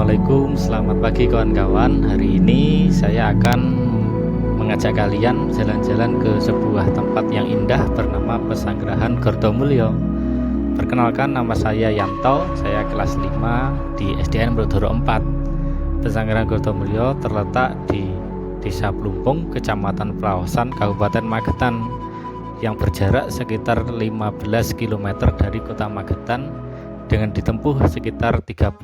Assalamualaikum, selamat pagi kawan-kawan. Hari ini saya akan mengajak kalian jalan-jalan ke sebuah tempat yang indah bernama Pesanggerahan Gordhomulyo. Perkenalkan, nama saya Yanto, saya kelas 5 di SDN Brodoro 4. Pesanggerahan Gordhomulyo terletak di Desa Plumpung, Kecamatan Plaosan, Kabupaten Magetan, yang berjarak sekitar 15 km dari kota Magetan, dengan ditempuh sekitar 31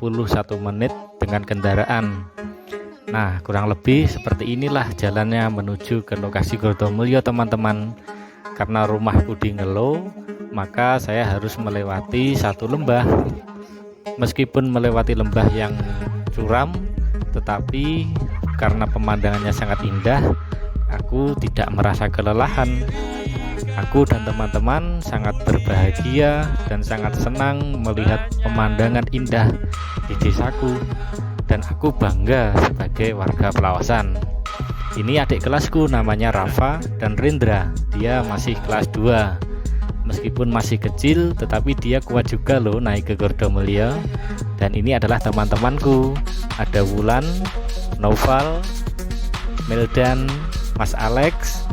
menit dengan kendaraan. Nah, kurang lebih seperti inilah jalannya menuju ke lokasi Gordhomulyo, teman-teman. Karena rumahku di Ngelo, maka saya harus melewati satu lembah. Meskipun melewati lembah yang curam, tetapi karena pemandangannya sangat indah, aku tidak merasa kelelahan. Aku dan teman-teman sangat berbahagia dan sangat senang melihat pemandangan indah di desaku, dan aku bangga sebagai warga Plaosan. Ini adik kelasku, namanya Rafa dan Rendra. Dia masih kelas 2. Meskipun masih kecil, tetapi dia kuat juga loh naik ke Gordhomulyo. Dan ini adalah teman-temanku. Ada Wulan, Noval, Meldan, Mas Alex,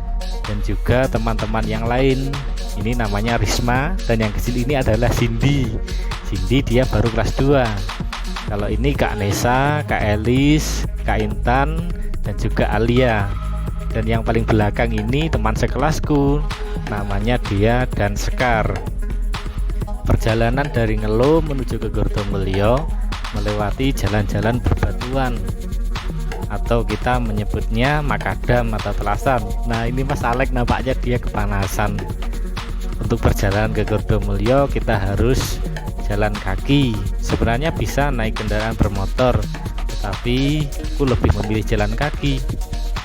dan juga teman-teman yang lain. Ini namanya Risma, dan yang kecil ini adalah Cindy. Cindy dia baru kelas 2. Kalau ini Kak Nesa, Kak Elis, Kak Intan, dan juga Alia. Dan yang paling belakang ini teman sekelasku, namanya Dia dan Sekar. Perjalanan dari Ngelo menuju ke Gordhomulyo melewati jalan-jalan berbatuan, atau kita menyebutnya makadam atau telasan. Nah, ini Mas Alek nampaknya dia kepanasan. Untuk perjalanan ke Gordhomulyo kita harus jalan kaki. Sebenarnya bisa naik kendaraan bermotor, tetapi aku lebih memilih jalan kaki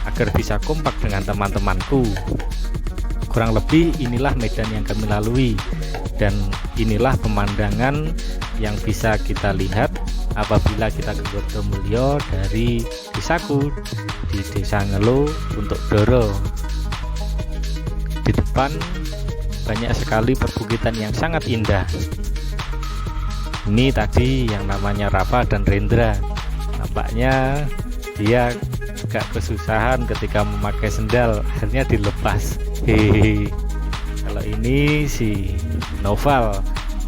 agar bisa kompak dengan teman-temanku. Kurang lebih inilah medan yang kami lalui, dan inilah pemandangan yang bisa kita lihat apabila kita ke Gordhomulyo dari desaku di Desa Ngelo untuk Doro. Di depan banyak sekali perbukitan yang sangat indah. Ini tadi yang namanya Rafa dan Rendra. Nampaknya dia agak kesusahan ketika memakai sendal, akhirnya dilepas. Hehehe. Kalau ini si Noval,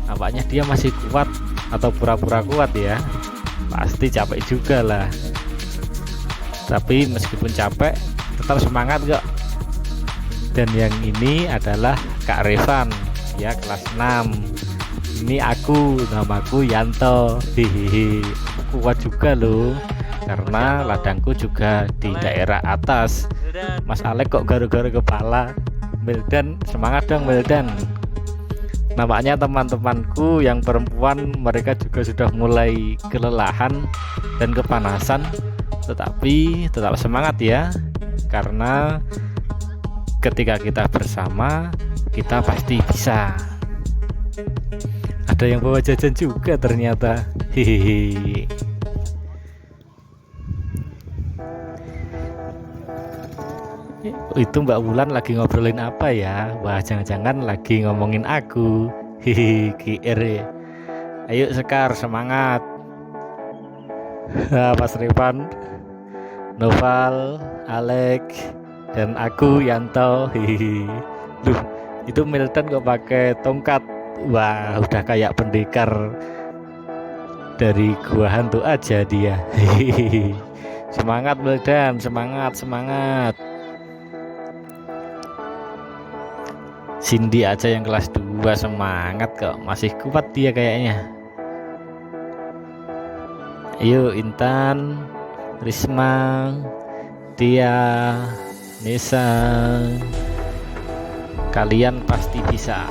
nampaknya dia masih kuat atau pura-pura kuat ya. Pasti capek juga lah, tapi meskipun capek tetap semangat kok. Dan yang ini adalah Kak Revan, ya kelas 6. Ini aku, namaku Yanto. Hehehe. Kuat juga loh, karena ladangku juga di daerah atas. Mas Alek kok garu-garu kepala. Meldan, semangat dong Meldan. Nampaknya teman-temanku yang perempuan mereka juga sudah mulai kelelahan dan kepanasan, tetapi tetap semangat ya, karena ketika kita bersama kita pasti bisa. Ada yang bawa jajan juga ternyata. Hehehe. Itu Mbak Wulan lagi ngobrolin apa ya? Wah, jangan-jangan lagi ngomongin aku. Hihi, GR ya. Ayo Sekar, semangat. Mas Revan, Noval, Alek, dan aku Yanto. Hihi. Duh, itu Milton kok pakai tongkat. Wah, udah kayak pendekar dari gua hantu aja dia. Hihi. Semangat Milton, semangat, semangat. Cindy aja yang kelas 2 semangat kok, masih kuat dia kayaknya. Ayo Intan, Risma, Dia, Nesa, kalian pasti bisa.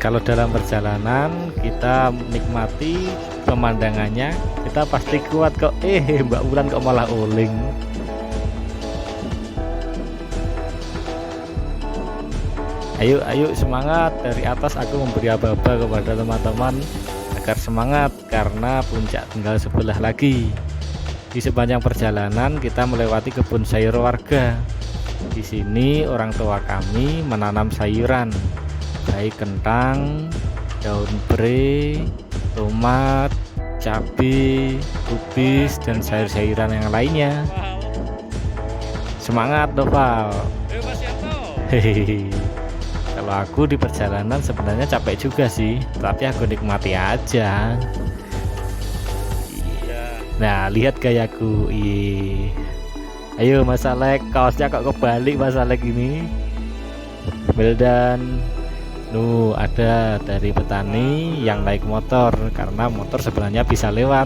Kalau dalam perjalanan kita menikmati pemandangannya, kita pasti kuat kok. Mbak Wulan kok malah oling. Ayo semangat. Dari atas aku memberi aba-aba kepada teman-teman agar semangat, karena puncak tinggal sebelah lagi. Di sepanjang perjalanan kita melewati kebun sayur warga. Di sini orang tua kami menanam sayuran, baik kentang, daun pre, tomat, cabai, kubis, dan sayur-sayuran yang lainnya. Semangat Noval. Hehehe. Kalau aku di perjalanan sebenarnya capek juga sih, tapi aku nikmati aja. Nah, lihat gayaku. Ayo Mas Alek, kaosnya kok kebalik Mas Alek ini. Beldan. Ada dari petani yang naik motor, karena motor sebenarnya bisa lewat,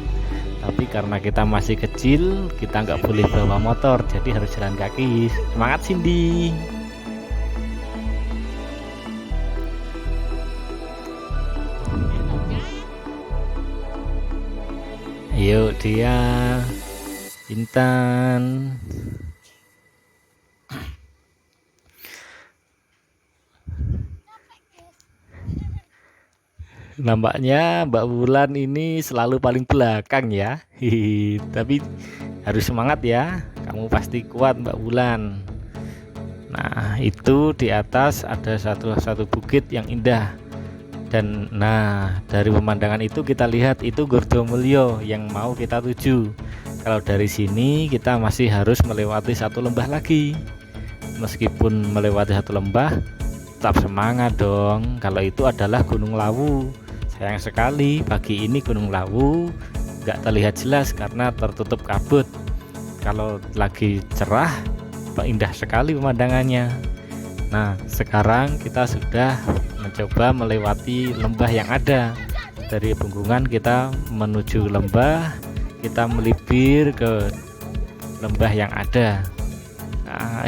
tapi karena kita masih kecil kita nggak boleh bawa motor, jadi harus jalan kaki. Semangat Cindy. Yuk dia Intan. Nampaknya Mbak Wulan ini selalu paling belakang ya. Hihi, tapi harus semangat ya. Kamu pasti kuat Mbak Wulan. Nah, itu di atas ada satu bukit yang indah. Dan dari pemandangan itu kita lihat itu Gordomulyo yang mau kita tuju. Kalau dari sini kita masih harus melewati satu lembah lagi. Meskipun melewati satu lembah, tetap semangat dong. Kalau itu adalah Gunung Lawu. Sayang sekali pagi ini Gunung Lawu nggak terlihat jelas karena tertutup kabut. Kalau lagi cerah, indah sekali pemandangannya. Nah, sekarang kita sudah mencoba melewati lembah yang ada. Dari Bungkungan kita menuju lembah, kita melipir ke lembah yang ada. Nah,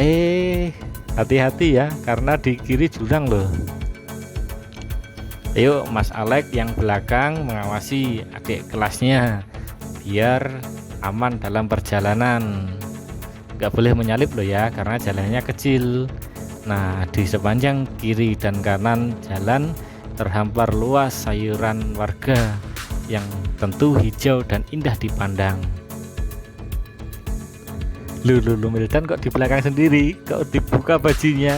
hati-hati ya, karena di kiri jurang loh. Ayo Mas Alek yang belakang mengawasi adik kelasnya biar aman dalam perjalanan. Gak boleh menyalip loh ya, karena jalannya kecil. Nah, di sepanjang kiri dan kanan jalan terhampar luas sayuran warga yang tentu hijau dan indah dipandang. Lu Mildan kok di belakang sendiri, kok dibuka bajunya,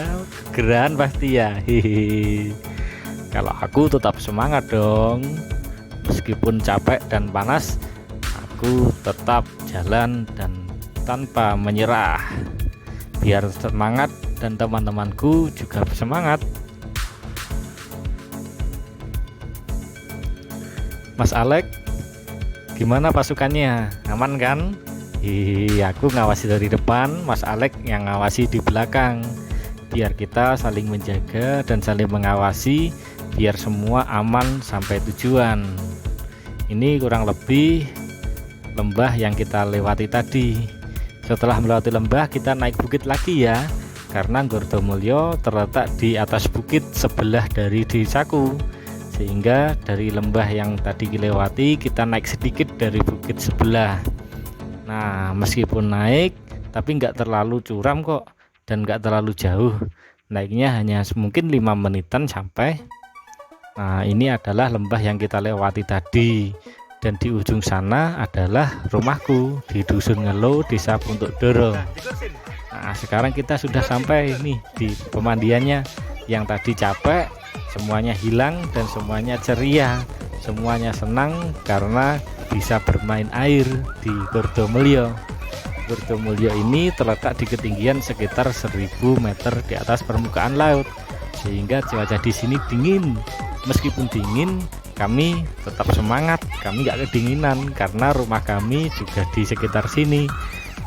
geran pasti ya. Hehehe. Kalau aku tetap semangat dong, meskipun capek dan panas, aku tetap jalan dan tanpa menyerah, biar semangat dan teman-temanku juga bersemangat. Mas Alek, gimana pasukannya? Aman kan? Aku ngawasi dari depan, Mas Alek yang ngawasi di belakang, biar kita saling menjaga dan saling mengawasi, biar semua aman sampai tujuan. Ini kurang lebih lembah yang kita lewati tadi. Setelah melewati lembah kita naik bukit lagi ya, karena Gordomulyo terletak di atas bukit sebelah dari desaku, sehingga dari lembah yang tadi dilewati kita naik sedikit dari bukit sebelah. Nah, meskipun naik tapi nggak terlalu curam kok, dan nggak terlalu jauh, naiknya hanya mungkin 5 menitan sampai. Nah, ini adalah lembah yang kita lewati tadi, dan di ujung sana adalah rumahku di Dusun Ngelo, Desa Puntuk Doro. Nah, sekarang kita sudah sampai nih di pemandiannya. Yang tadi capek semuanya hilang dan semuanya ceria, semuanya senang karena bisa bermain air di Gordomulyo. Gordomulyo ini terletak di ketinggian sekitar 1000 meter di atas permukaan laut, sehingga cuaca di sini dingin. Meskipun dingin, kami tetap semangat, kami nggak kedinginan karena rumah kami juga di sekitar sini.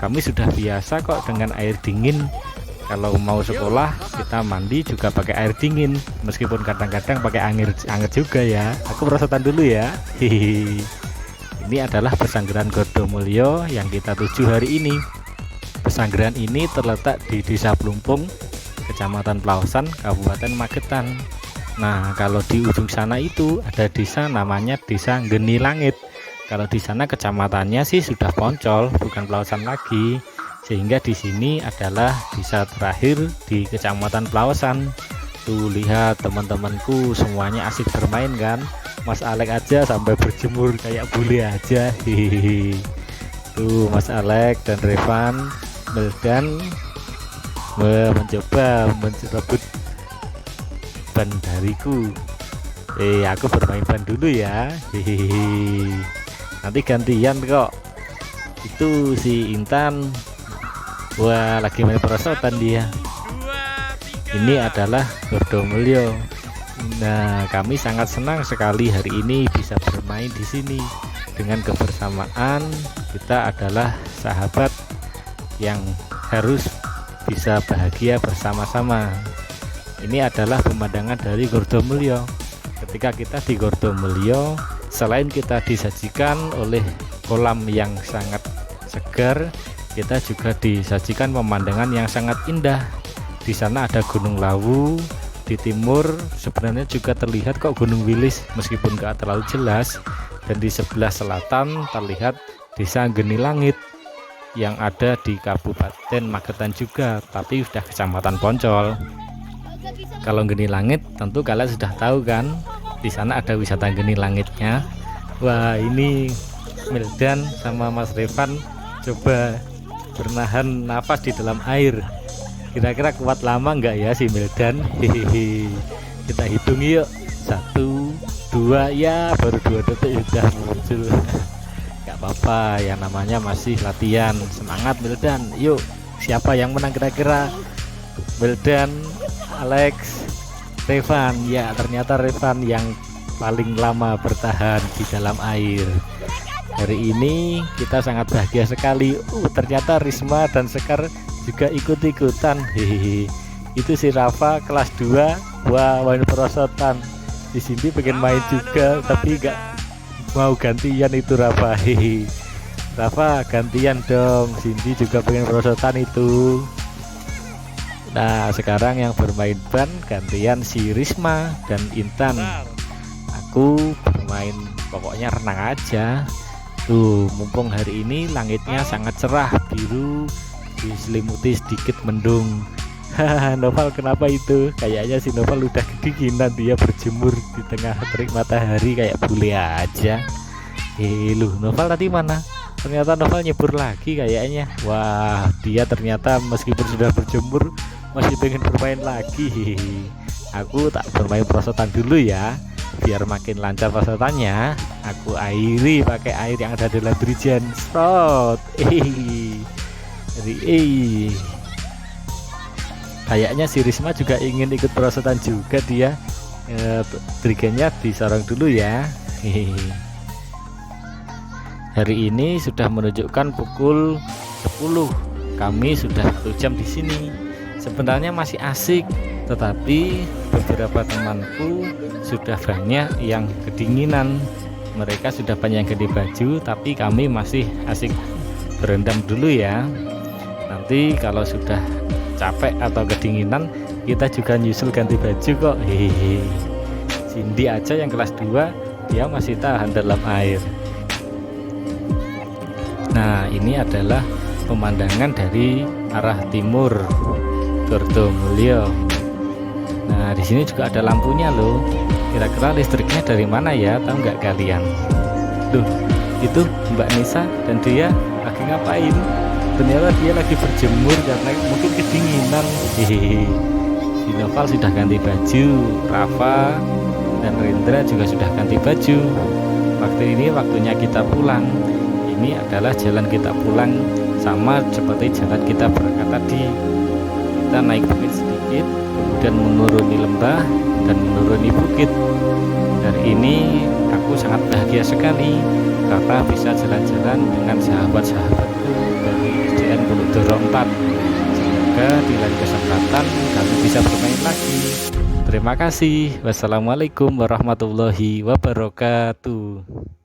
Kami sudah biasa kok dengan air dingin. Kalau mau sekolah kita mandi juga pakai air dingin, meskipun kadang-kadang pakai anget juga ya. Aku perosotan dulu ya. Hihi. Ini adalah pesanggeran Gordomulyo yang kita tuju hari ini. Pesanggeran ini terletak di Desa Plumpung, Kecamatan Plaosan, Kabupaten Magetan. Nah, kalau di ujung sana itu ada desa namanya Desa Geni Langit. Kalau di sana kecamatannya sih sudah Poncol, bukan Plaosan lagi. Sehingga di sini adalah desa terakhir di Kecamatan Plaosan. Tuh lihat teman-temanku semuanya asik bermain kan. Mas Alek aja sampai berjemur kayak bule aja. Hihihi. Tuh Mas Alek dan Revan, Meldan mencoba merebut ban dariku. Aku bermain ban dulu ya. Hehehe. Nanti gantian kok. Itu si Intan, wah lagi main perosotan dia. Ini adalah Gordo Mulyo. Nah, kami sangat senang sekali hari ini bisa bermain di sini. Dengan kebersamaan, kita adalah sahabat yang harus bisa bahagia bersama-sama. Ini adalah pemandangan dari Gordo Mulyo. Ketika kita di Gordo Mulyo, selain kita disajikan oleh kolam yang sangat segar, kita juga disajikan pemandangan yang sangat indah. Di sana ada Gunung Lawu, di timur sebenarnya juga terlihat kok Gunung Wilis meskipun gak terlalu jelas, dan di sebelah selatan terlihat Desa Geni Langit yang ada di Kabupaten Magetan juga, tapi sudah Kecamatan Poncol. Kalau Geni Langit tentu kalian sudah tahu kan, di sana ada wisata Geni Langitnya. Wah, ini Mildan sama Mas Revan coba bernahan nafas di dalam air. Kira-kira kuat lama enggak ya si Mildan? Hehehe. Kita hitung yuk. 1, 2, ya baru 2 detik sudah muncul. Gak apa-apa, yang namanya masih latihan. Semangat Mildan. Yuk, siapa yang menang kira-kira? Mildan, Alex, Revan. Ya, ternyata Revan yang paling lama bertahan di dalam air. Hari ini kita sangat bahagia sekali. Ternyata Risma dan Sekar juga ikut-ikutan. Hehehe. Itu si Rafa kelas 2. Wah, main perosotan. Di sini pengen main juga, tapi gak mau gantian itu Rafa. Hehehe. Rafa gantian dong. Cindy juga pengen perosotan itu. Nah, sekarang yang bermain ban gantian si Risma dan Intan. Aku bermain pokoknya renang aja. Tuh, mumpung hari ini langitnya sangat cerah biru, diselimuti sedikit mendung. Hahaha, Noval kenapa itu? Kayaknya si Noval udah kedinginan, dia berjemur di tengah terik matahari kayak bule aja. Loh, Noval tadi mana? Ternyata Noval nyebur lagi kayaknya. Wah, dia ternyata meskipun sudah berjemur masih pengen bermain lagi. Aku tak bermain perosotan dulu ya, biar makin lancar perosotannya. Aku airi pakai air yang ada dalam dirijen. Sprot. Jadi kayaknya si Risma juga ingin ikut perosotan juga dia. Dirigennya disorong dulu ya. Hari ini sudah menunjukkan pukul 10. Kami sudah 1 jam di sini. Sebenarnya masih asik, tetapi beberapa temanku sudah banyak yang kedinginan. Mereka sudah banyak yang ganti baju, tapi kami masih asik berendam dulu ya. Nanti kalau sudah capek atau kedinginan, kita juga nyusul ganti baju kok. Hehehe. Cindy aja yang kelas 2, dia masih tahan dalam air. Nah, ini adalah pemandangan dari arah timur Gordo Mulyo. Nah, di sini juga ada lampunya loh. Kira-kira listriknya dari mana ya? Tahu nggak kalian? Tuh, itu Mbak Nisa dan dia lagi ngapain? Ternyata dia lagi berjemur karena mungkin kedinginan. Hehehe. Si Noval sudah ganti baju, Rafa dan Rendra juga sudah ganti baju. Waktu ini waktunya kita pulang. Ini adalah jalan kita pulang, sama seperti jalan kita berangkat tadi. Kita naik bukit sedikit, kemudian menuruni lembah dan menuruni bukit. Hari ini aku sangat bahagia sekali karena bisa jalan-jalan dengan sahabat-sahabatku dari SDN Pulau Doro 4. Semoga di lain kesempatan kami bisa bermain lagi. Terima kasih. Wassalamualaikum warahmatullahi wabarakatuh.